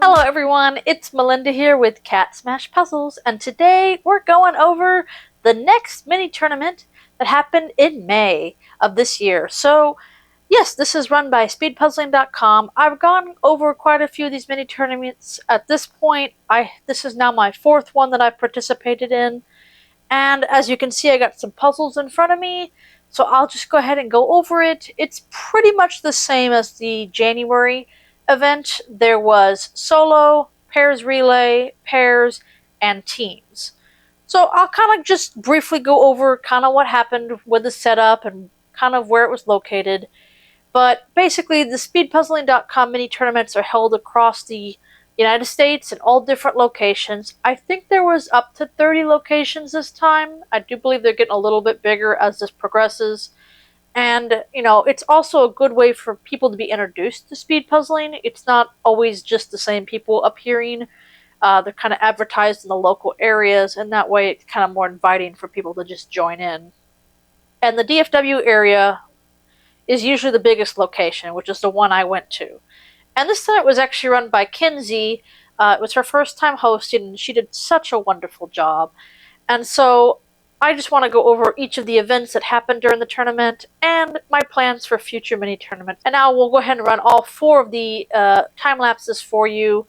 Hello everyone, it's Melinda here with CatSmashPuzzles, and today we're going over the next mini tournament that happened in May of this year. So, yes, this is run by SpeedPuzzling.com. I've gone over quite a few of these mini tournaments at this point. This is now my fourth one that I've participated in, and as you can see, I got some puzzles in front of me. So I'll just go ahead and go over it. It's pretty much the same as the January event. There was solo, pairs relay, pairs, and teams. So I'll kind of just briefly go over kind of what happened with the setup and kind of where it was located. But basically, the SpeedPuzzling.com mini tournaments are held across the United States in all different locations. I think there was up to 30 locations this time. I do believe they're getting a little bit bigger as this progresses. And, it's also a good way for people to be introduced to speed puzzling. It's not always just the same people appearing. They're kind of advertised in the local areas, and that way it's kind of more inviting for people to just join in. And the DFW area is usually the biggest location, which is the one I went to. And this time it was actually run by Kinsey. It was her first time hosting, and she did such a wonderful job. And so I just want to go over each of the events that happened during the tournament and my plans for future mini tournaments. And now we'll go ahead and run all four of the time lapses for you,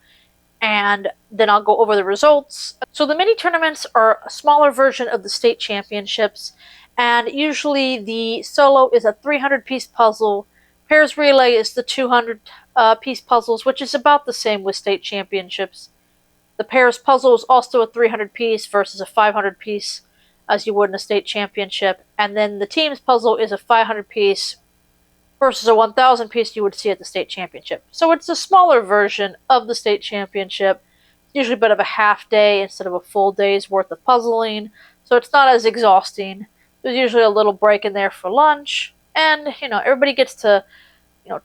and then I'll go over the results. So the mini tournaments are a smaller version of the state championships, and usually the solo is a 300-piece puzzle. Pairs relay is the 200-piece puzzles, which is about the same with state championships. The pairs puzzle is also a 300-piece versus a 500-piece, as you would in a state championship. And then the teams puzzle is a 500-piece versus a 1,000-piece you would see at the state championship. So it's a smaller version of the state championship. It's usually a bit of a half day instead of a full day's worth of puzzling, so it's not as exhausting. There's usually a little break in there for lunch, and, everybody gets to,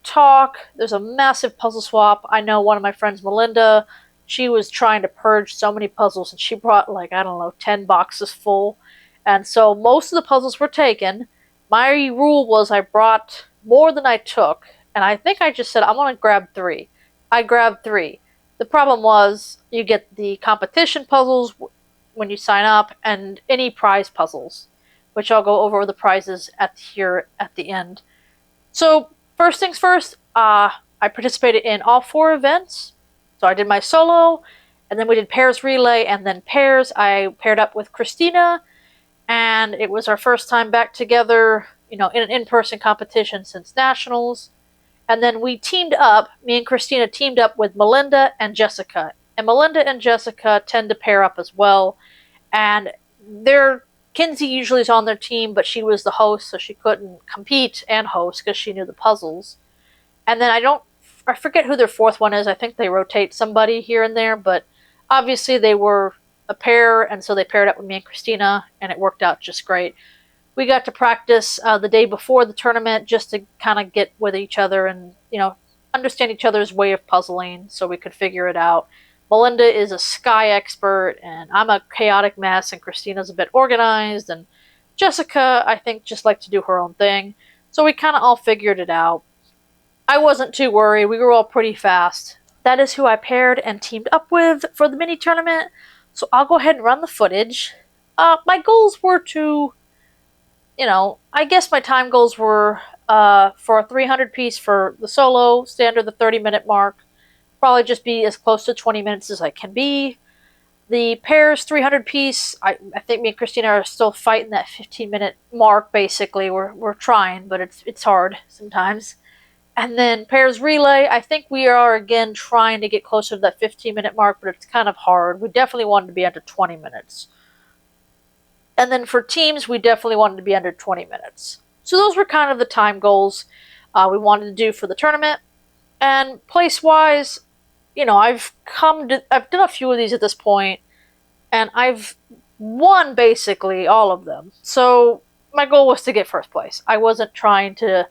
talk. There's a massive puzzle swap. I know one of my friends, Melinda, she was trying to purge so many puzzles, and she brought, 10 boxes full. And so most of the puzzles were taken. My rule was I brought more than I took, and I think I just said, I'm going to grab 3. I grabbed 3. The problem was you get the competition puzzles when you sign up, and any prize puzzles, which I'll go over the prizes at the end. So first things first, I participated in all 4 events. So I did my solo, and then we did pairs relay, and then pairs. I paired up with Christina, and it was our first time back together, in an in-person competition since Nationals. And then we teamed up, me and Christina teamed up with Melinda and Jessica. And Melinda and Jessica tend to pair up as well. And Kinsey usually is on their team, but she was the host, so she couldn't compete and host because she knew the puzzles. And then I forget who their 4th one is. I think they rotate somebody here and there, but obviously they were a pair, and so they paired up with me and Christina, and it worked out just great. We got to practice the day before the tournament just to kind of get with each other and, understand each other's way of puzzling so we could figure it out. Melinda is a sky expert, and I'm a chaotic mess, and Christina's a bit organized, and Jessica, I think, just liked to do her own thing. So we kind of all figured it out. I wasn't too worried. We were all pretty fast. That is who I paired and teamed up with for the mini tournament. So I'll go ahead and run the footage. My goals were to, I guess my time goals were for a 300-piece for the solo, stay under the 30-minute mark. Probably just be as close to 20 minutes as I can be. The pairs 300-piece, I think me and Christina are still fighting that 15-minute mark, basically. We're trying, but it's hard sometimes. And then pairs relay, I think we are again trying to get closer to that 15-minute mark, but it's kind of hard. We definitely wanted to be under 20 minutes. And then for teams, we definitely wanted to be under 20 minutes. So those were kind of the time goals we wanted to do for the tournament. And place-wise, I've done a few of these at this point, and I've won basically all of them. So my goal was to get first place. I wasn't trying to,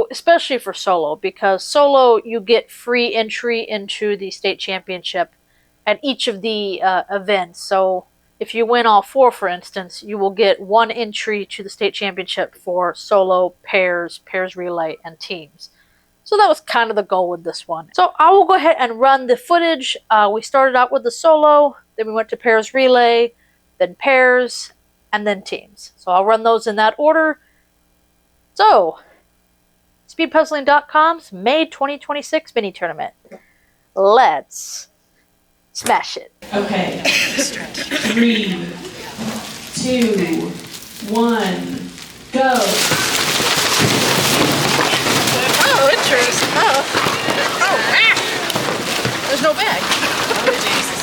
especially for solo, because solo you get free entry into the state championship at each of the events. So if you win all 4, for instance, you will get 1 entry to the state championship for solo, pairs, pairs relay, and teams. So that was kind of the goal with this one. So I will go ahead and run the footage. We started out with the solo, then we went to pairs relay, then pairs, and then teams. So I'll run those in that order. So, SpeedPuzzling.com's May 2026 mini tournament. Let's smash it. Okay. 3, 2, 1, go. Oh, interesting. Oh, there's no bag. Oh, Jesus.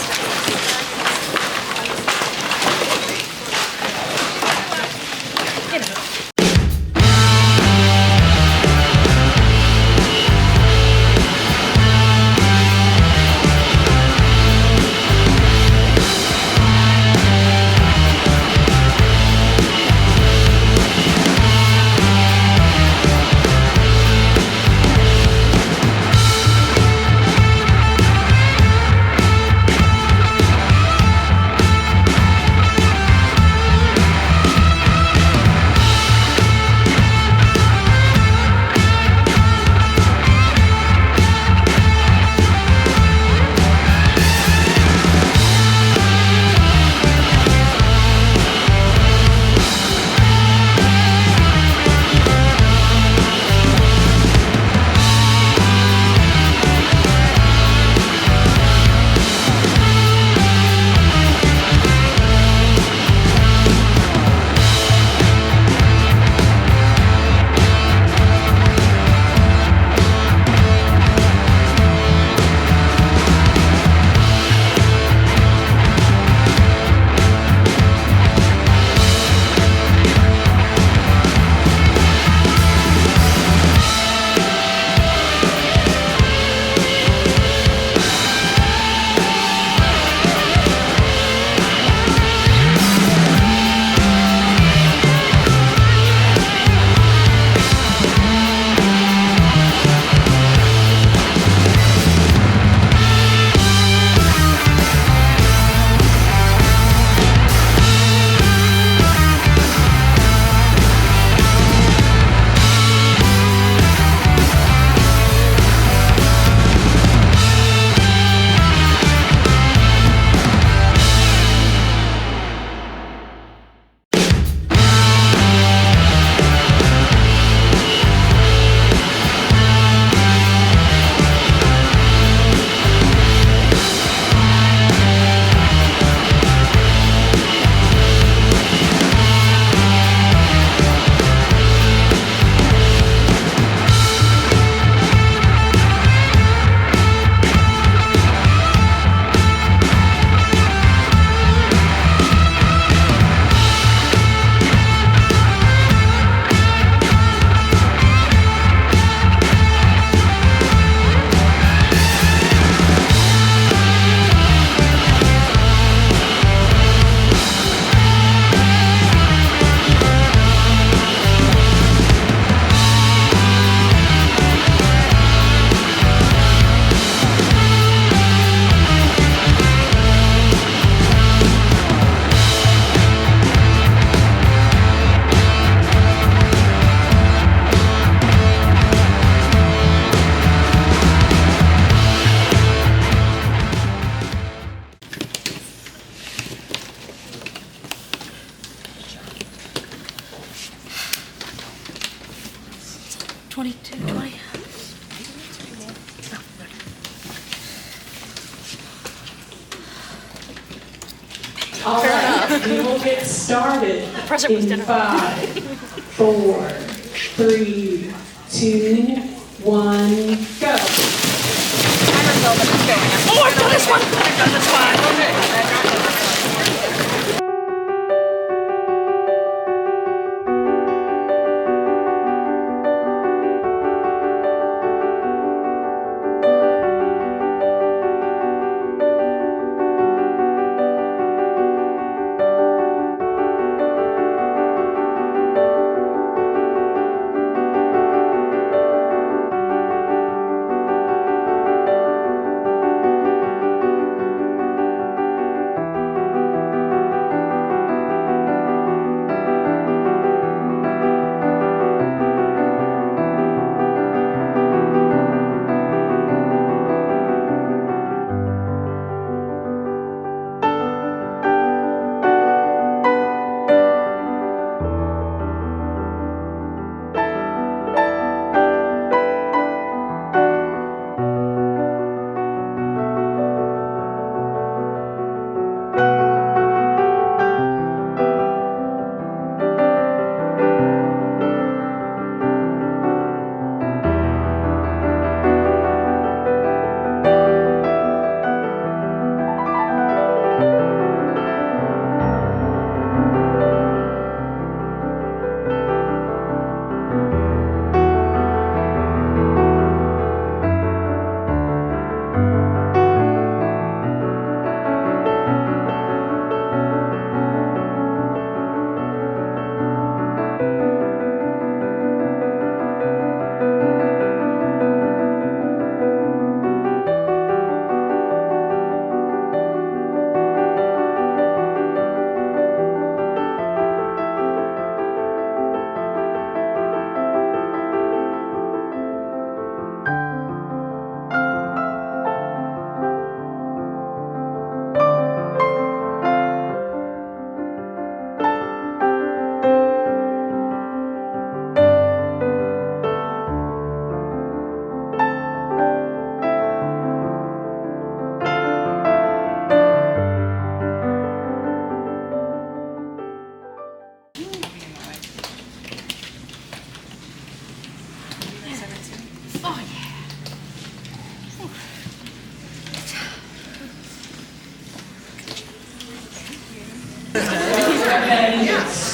All right, we will get started in 5, 4, 3, 2, 1, go. Oh, I've done this one! I've done this one!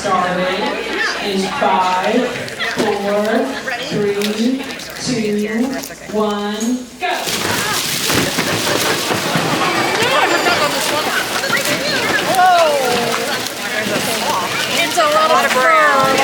started in 5, 4, 3, 2, 1, go. It's a lot of ground.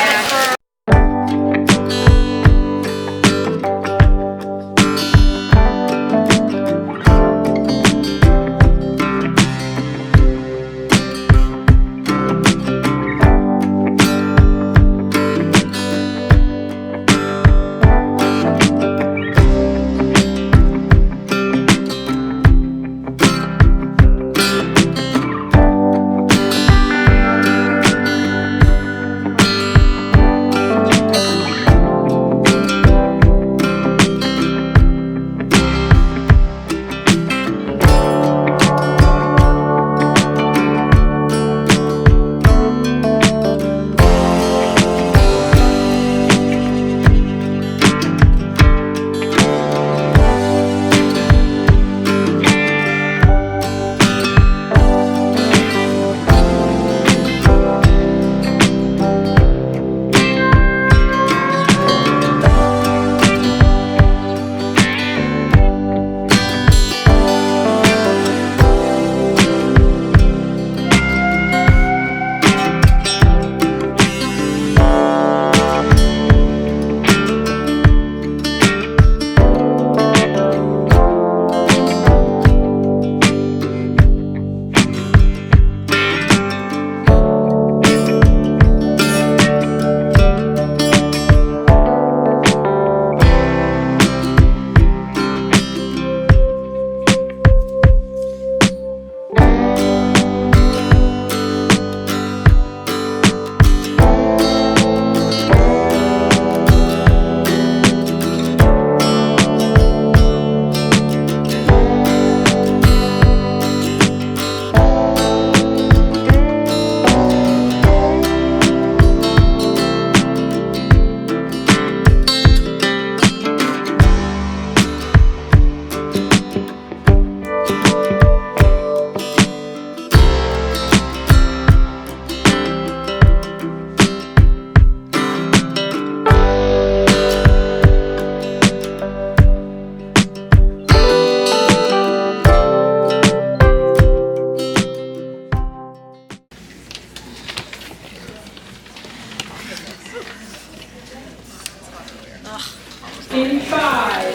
In 5,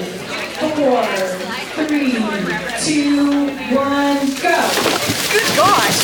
4, 3, 2, 1, go. Good gosh.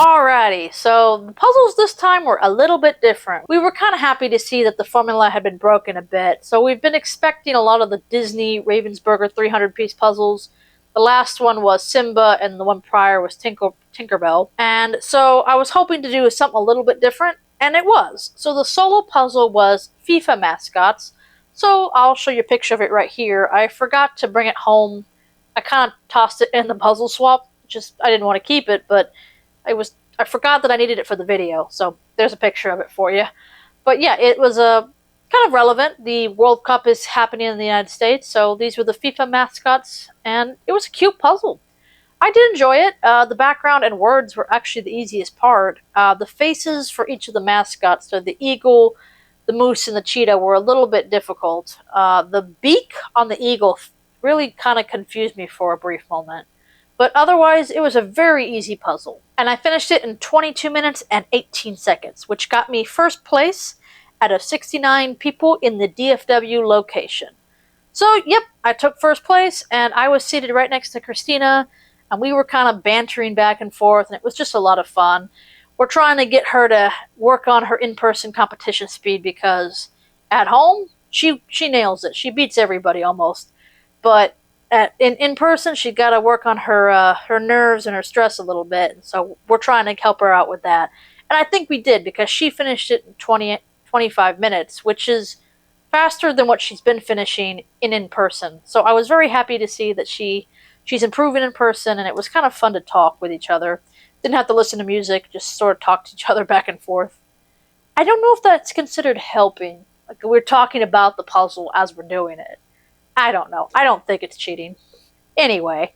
Alrighty, so the puzzles this time were a little bit different. We were kind of happy to see that the formula had been broken a bit, so we've been expecting a lot of the Disney Ravensburger 300-piece puzzles. The last one was Simba, and the one prior was Tinkerbell. And so I was hoping to do something a little bit different, and it was. So the solo puzzle was FIFA mascots, so I'll show you a picture of it right here. I forgot to bring it home. I kind of tossed it in the puzzle swap, I didn't want to keep it, but I forgot that I needed it for the video, so there's a picture of it for you. But yeah, it was kind of relevant. The World Cup is happening in the United States, so these were the FIFA mascots, and it was a cute puzzle. I did enjoy it. The background and words were actually the easiest part. The faces for each of the mascots, so the eagle, the moose, and the cheetah, were a little bit difficult. The beak on the eagle really kind of confused me for a brief moment. But otherwise, it was a very easy puzzle. And I finished it in 22 minutes and 18 seconds, which got me first place out of 69 people in the DFW location. So, yep, I took first place, and I was seated right next to Christina, and we were kind of bantering back and forth, and it was just a lot of fun. We're trying to get her to work on her in-person competition speed, because at home, she nails it. She beats everybody almost. But in person, she got to work on her nerves and her stress a little bit, and so we're trying to help her out with that. And I think we did, because she finished it in 25 minutes, which is faster than what she's been finishing in person. So I was very happy to see that she's improving in person, and it was kind of fun to talk with each other. Didn't have to listen to music, just sort of talk to each other back and forth. I don't know if that's considered helping. Like, we're talking about the puzzle as we're doing it. I don't know. I don't think it's cheating. Anyway,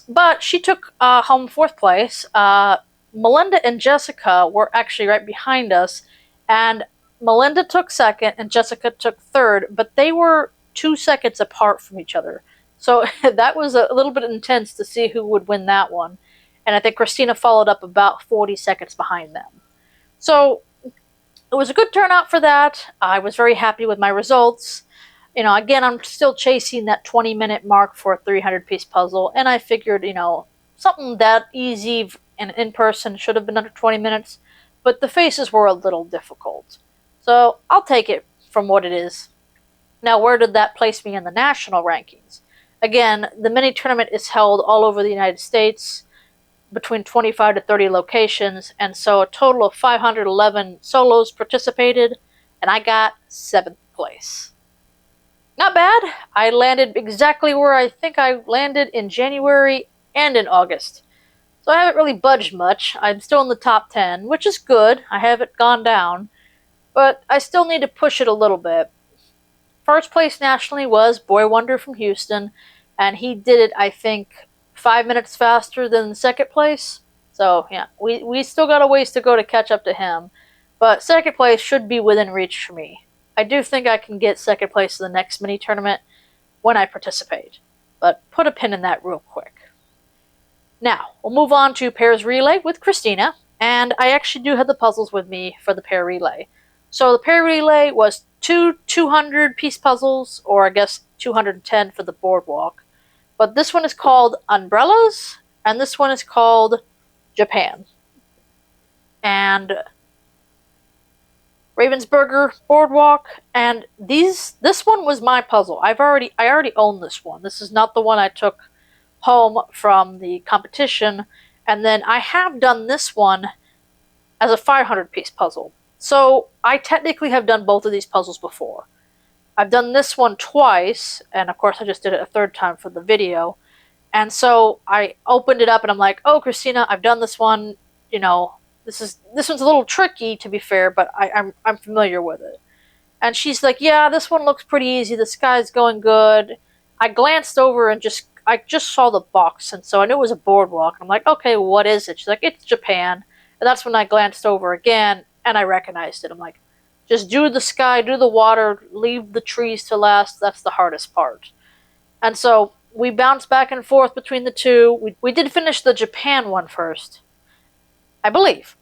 but she took home fourth place. Melinda and Jessica were actually right behind us, and Melinda took second and Jessica took third, but they were 2 seconds apart from each other. So that was a little bit intense to see who would win that one. And I think Christina followed up about 40 seconds behind them. So it was a good turnout for that. I was very happy with my results. You know, again, I'm still chasing that 20-minute mark for a 300-piece puzzle, and I figured, something that easy and in person should have been under 20 minutes, but the faces were a little difficult. So I'll take it from what it is. Now, where did that place me in the national rankings? Again, the mini tournament is held all over the United States, between 25 to 30 locations, and so a total of 511 solos participated, and I got 7th place. Not bad. I landed exactly where I think I landed in January and in August. So I haven't really budged much. I'm still in the top 10, which is good. I haven't gone down, but I still need to push it a little bit. First place nationally was Boy Wonder from Houston, and he did it, I think, 5 minutes faster than second place. So, yeah, we still got a ways to go to catch up to him, but second place should be within reach for me. I do think I can get second place in the next mini tournament when I participate, but put a pin in that real quick. Now, we'll move on to pairs relay with Christina, and I actually do have the puzzles with me for the pair relay. So the pair relay was two 200-piece puzzles, or I guess 210 for the boardwalk, but this one is called Umbrellas, and this one is called Japan. And Ravensburger Boardwalk, and this one was my puzzle. I already own this one. This is not the one I took home from the competition, and then I have done this one as a 500-piece puzzle. So I technically have done both of these puzzles before. I've done this one twice, and of course I just did it a third time for the video. And so I opened it up and I'm like, "Oh, Christina, I've done this one, this one's a little tricky, to be fair, but I'm familiar with it." And she's like, "Yeah, this one looks pretty easy. The sky's going good." I glanced over and I just saw the box, and so I knew it was a boardwalk. I'm like, "Okay, what is it?" She's like, "It's Japan." And that's when I glanced over again and I recognized it. I'm like, just do the sky, do the water, leave the trees to last. That's the hardest part. And so we bounced back and forth between the two. We did finish the Japan one first, I believe.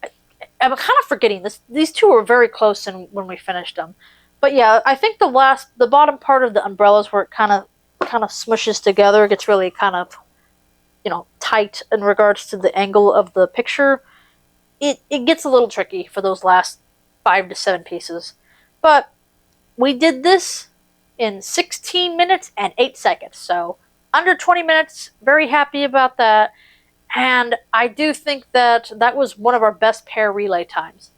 I'm kind of forgetting this. These two were very close when we finished them. But yeah, I think the bottom part of the umbrellas where it kind of smushes together, gets really kind of, tight in regards to the angle of the picture, it gets a little tricky for those last 5 to 7 pieces. But we did this in 16 minutes and 8 seconds, so under 20 minutes. Very happy about that. And I do think that that was one of our best pair relay times.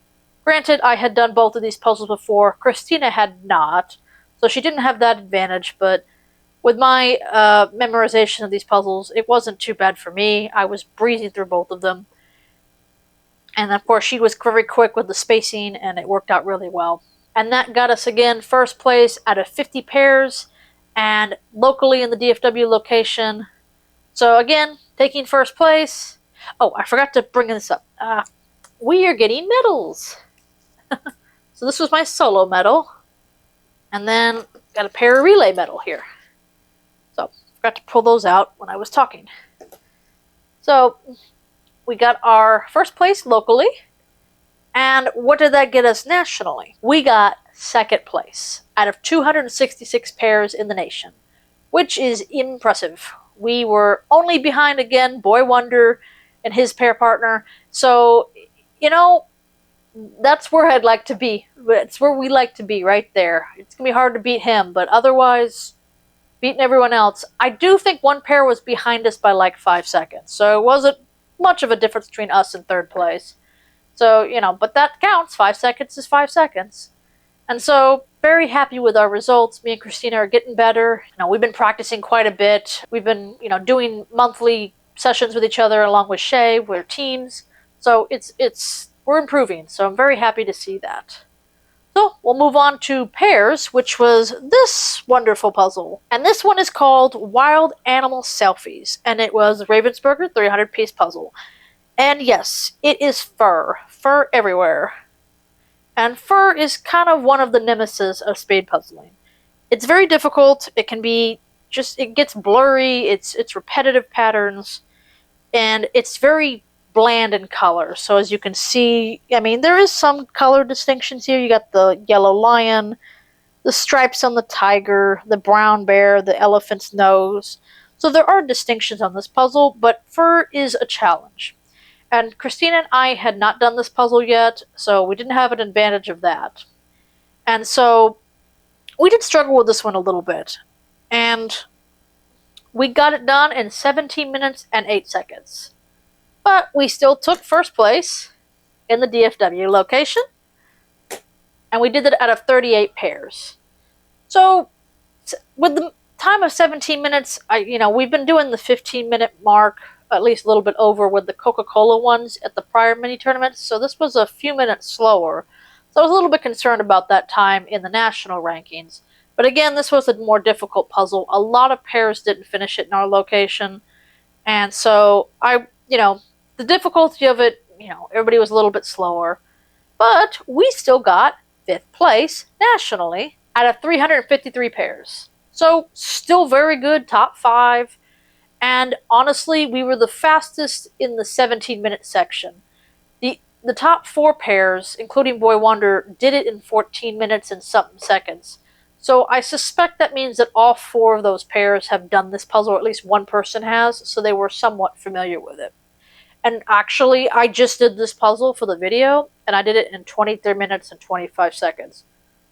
Granted, I had done both of these puzzles before. Christina had not, so she didn't have that advantage, but with my memorization of these puzzles, it wasn't too bad for me. I was breezing through both of them. And of course, she was very quick with the spacing, and it worked out really well. And that got us again first place out of 50 pairs, and locally in the DFW location. So again, taking first place. Oh, I forgot to bring this up. We are getting medals. So this was my solo medal. And then got a pair relay medal here. So forgot to pull those out when I was talking. So we got our first place locally. And what did that get us nationally? We got second place out of 266 pairs in the nation, which is impressive. We were only behind, again, Boy Wonder and his pair partner. So, that's where I'd like to be. It's where we like to be, right there. It's going to be hard to beat him, but otherwise, beating everyone else. I do think one pair was behind us by like 5 seconds, so it wasn't much of a difference between us and third place. So, but that counts. 5 seconds is 5 seconds. And so, very happy with our results. Me and Christina are getting better. We've been practicing quite a bit. We've been, doing monthly sessions with each other along with Shay. We're teams. So we're improving. So I'm very happy to see that. So we'll move on to pairs, which was this wonderful puzzle. And this one is called Wild Animal Selfies. And it was Ravensburger 300-piece puzzle. And yes, it is fur. Fur everywhere. And fur is kind of one of the nemesis of spade puzzling. It's very difficult. It can be it gets blurry. It's repetitive patterns. And it's very bland in color. So as you can see, there is some color distinctions here. You got the yellow lion, the stripes on the tiger, the brown bear, the elephant's nose. So there are distinctions on this puzzle, but fur is a challenge. And Christina and I had not done this puzzle yet, so we didn't have an advantage of that. And so we did struggle with this one a little bit. And we got it done in 17 minutes and 8 seconds. But we still took first place in the DFW location. And we did it out of 38 pairs. So with the time of 17 minutes, we've been doing the 15-minute mark, at least a little bit over with the Coca-Cola ones at the prior mini tournaments, so this was a few minutes slower. So I was a little bit concerned about that time in the national rankings. But again, this was a more difficult puzzle. A lot of pairs didn't finish it in our location. And so the difficulty of it, everybody was a little bit slower. But we still got 5th place nationally out of 353 pairs. So still very good, top 5. And honestly, we were the fastest in the 17-minute section. The top 4 pairs, including Boy Wonder, did it in 14 minutes and something seconds. So I suspect that means that all 4 of those pairs have done this puzzle, or at least one person has, so they were somewhat familiar with it. And actually, I just did this puzzle for the video, and I did it in 23 minutes and 25 seconds,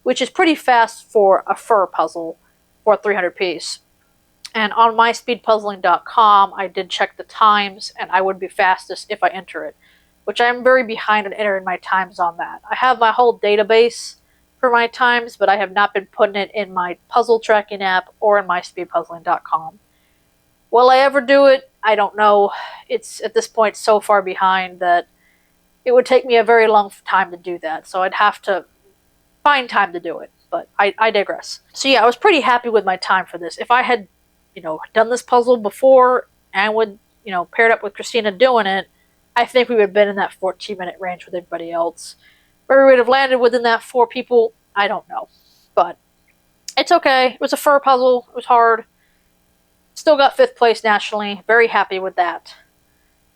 which is pretty fast for a fur puzzle for a 300-piece. And on myspeedpuzzling.com, I did check the times, and I would be fastest if I enter it, which I am very behind on entering my times on that. I have my whole database for my times, but I have not been putting it in my puzzle tracking app or in myspeedpuzzling.com. Will I ever do it? I don't know. It's at this point so far behind that it would take me a very long time to do that, so I'd have to find time to do it. But I digress. So yeah, I was pretty happy with my time for this. If I had done this puzzle before and would, paired up with Christina doing it, I think we would have been in that 14-minute range with everybody else. Where we would have landed within that 4 people, I don't know. But it's okay. It was a fur puzzle. It was hard. Still got 5th place nationally. Very happy with that.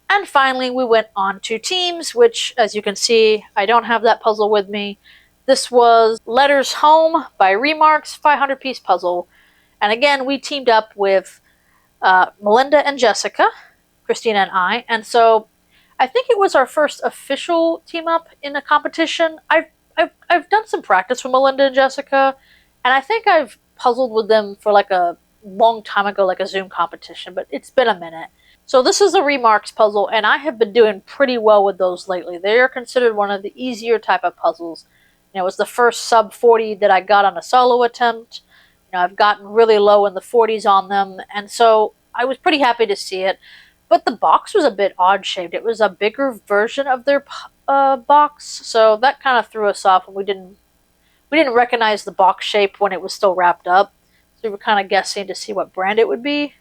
And finally, we went on to teams, which, as you can see, I don't have that puzzle with me. This was Letters Home by Remarks 500-piece puzzle. And again, we teamed up with Melinda and Jessica. Christina and I. And so I think it was our first official team up in a competition. I've done some practice with Melinda and Jessica, and I think I've puzzled with them for like a long time ago, like a Zoom competition, but it's been a minute. So this is a remarks puzzle, and I have been doing pretty well with those lately. They are considered one of the easier type of puzzles. You know, it was the first sub 40 that I got on a solo attempt. You know, I've gotten really low in the 40s on them, and so I was pretty happy to see it. But the box was a bit odd shaped. It was a bigger version of their box, so that kind of threw us off, and we didn't recognize the box shape when it was still wrapped up. So we were kind of guessing to see what brand it would be.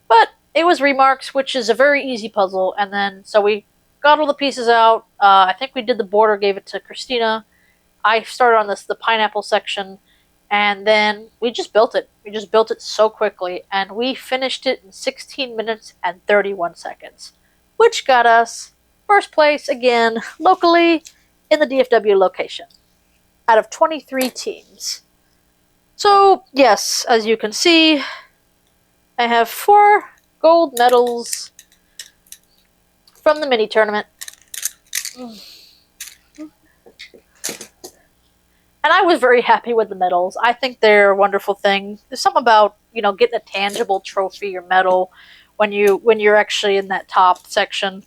But it was Remarks, which is a very easy puzzle, and then so we got all the pieces out. I think we did the border, gave it to Christina. I started on the pineapple section, and then we just built it. We just built it so quickly, and we finished it in 16 minutes and 31 seconds, which got us first place again locally in the DFW location out of 23 teams. So, yes, as you can see, I have 4 gold medals from the mini tournament. And I was very happy with the medals. I think they're a wonderful thing. There's something about, you know, getting a tangible trophy or medal when you're actually in that top section.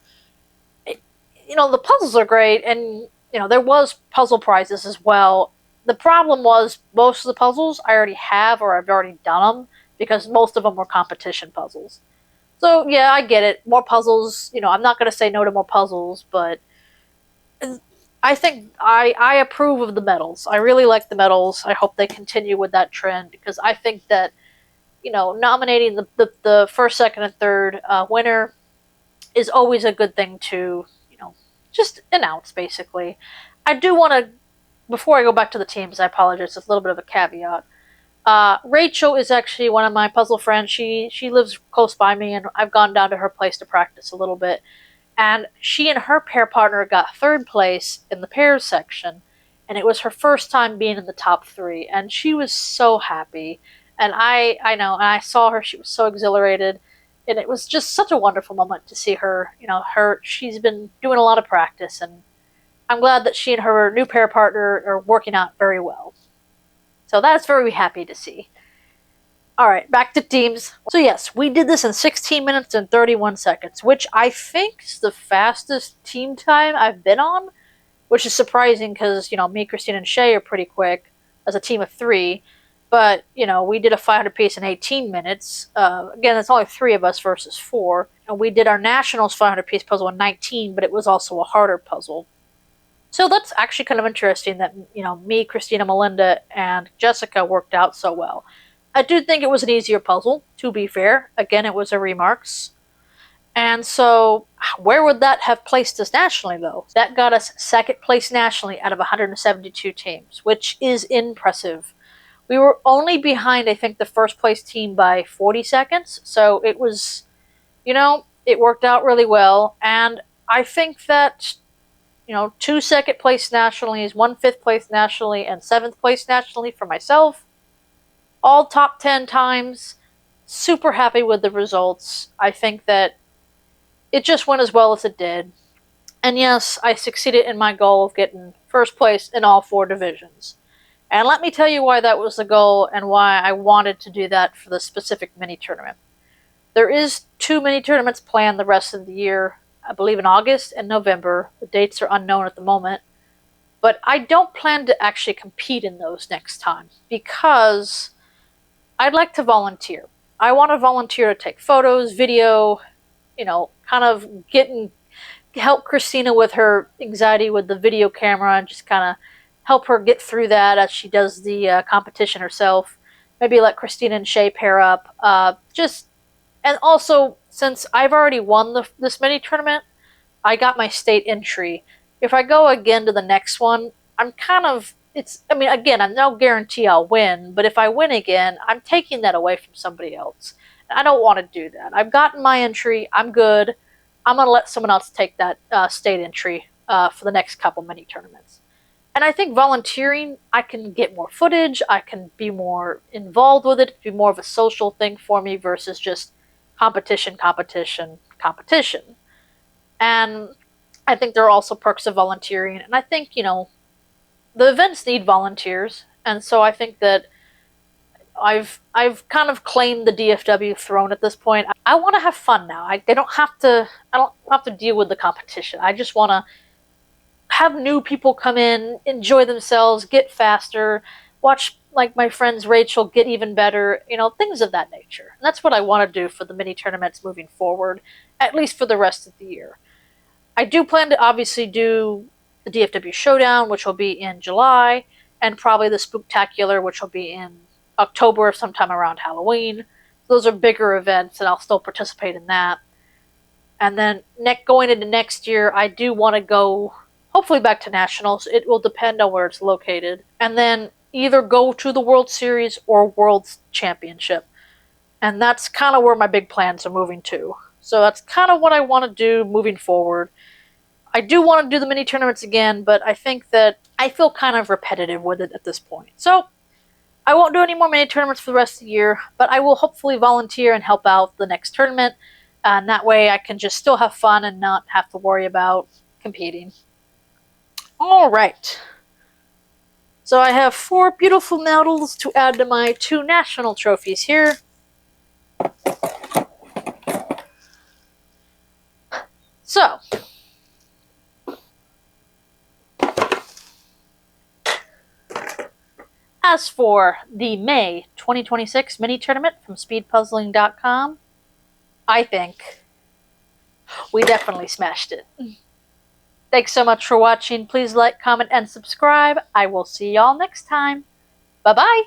You know, the puzzles are great, and you know, there was puzzle prizes as well. The problem was most of the puzzles I already have or I've already done them because most of them were competition puzzles. So yeah, I get it. More puzzles, you know, I'm not going to say no to more puzzles, but I think I approve of the medals. I really like the medals. I hope they continue with that trend because I think that, you know, nominating the first, second, and third winner is always a good thing to, you know, just announce, basically. I do want to, before I go back to the teams, I apologize, it's a little bit of a caveat. Rachel is actually one of my puzzle friends. She lives close by me, and I've gone down to her place to practice a little bit. And she and her pair partner got third place in the pairs section, and it was her first time being in the top 3, and she was so happy. And I know, and I saw her; she was so exhilarated, and it was just such a wonderful moment to see her. You know, she's been doing a lot of practice, and I'm glad that she and her new pair partner are working out very well. So that's very happy to see. All right, back to teams. So yes, we did this in 16 minutes and 31 seconds, which I think is the fastest team time I've been on, which is surprising because, you know, me, Christine, and Shay are pretty quick as a team of 3. But, you know, we did a 500 piece in 18 minutes. Again, it's only 3 of us versus 4. And we did our Nationals 500 piece puzzle in 19, but it was also a harder puzzle. So that's actually kind of interesting that, you know, me, Christina, Melinda, and Jessica worked out so well. I do think it was an easier puzzle, to be fair. Again, it was a remarks. And so, where would that have placed us nationally, though? That got us second place nationally out of 172 teams, which is impressive. We were only behind, I think, the first place team by 40 seconds. So it was, you know, it worked out really well. And I think that, you know, 2 second place nationally, 1 fifth place nationally, and 7th place nationally for myself. All top 10 times. Super happy with the results. I think that it just went as well as it did. And yes, I succeeded in my goal of getting first place in all 4 divisions. And let me tell you why that was the goal and why I wanted to do that for the specific mini tournament. There is 2 mini tournaments planned the rest of the year, I believe in August and November. The dates are unknown at the moment. But I don't plan to actually compete in those next time because I'd like to volunteer. I want to volunteer to take photos, video, you know, kind of help Christina with her anxiety with the video camera and just kind of help her get through that as she does the competition herself. Maybe let Christina and Shay pair up. And also, since I've already won this mini tournament, I got my state entry. If I go again to the next one, I'm kind of, again, I'm no guarantee I'll win, but if I win again, I'm taking that away from somebody else. I don't want to do that. I've gotten my entry. I'm good. I'm going to let someone else take that state entry for the next couple mini tournaments. And I think volunteering, I can get more footage. I can be more involved with it. Be more of a social thing for me versus just competition, competition, competition. And I think there are also perks of volunteering. And I think, the events need volunteers. And so I think that I've kind of claimed the DFW throne at this point. I want to have fun now. I don't have to deal with the competition. I just want to have new people come in, enjoy themselves, get faster, watch like my friends Rachel get even better, things of that nature. And that's what I want to do for the mini tournaments moving forward, at least for the rest of the year. I do plan to obviously do the DFW Showdown, which will be in July, and probably the Spooktacular, which will be in October, sometime around Halloween. Those are bigger events, and I'll still participate in that. And then going into next year, I do want to go hopefully back to nationals. It will depend on where it's located. And then either go to the World Series or World Championship. And that's kind of where my big plans are moving to. So that's kind of what I want to do moving forward. I do want to do the mini tournaments again, but I think that I feel kind of repetitive with it at this point. So I won't do any more mini tournaments for the rest of the year, but I will hopefully volunteer and help out the next tournament. And that way I can just still have fun and not have to worry about competing. All right. So I have 4 beautiful medals to add to my 2 national trophies here. So, as for the May 2026 mini tournament from speedpuzzling.com, I think we definitely smashed it. Thanks so much for watching. Please like, comment, and subscribe. I will see y'all next time. Bye-bye.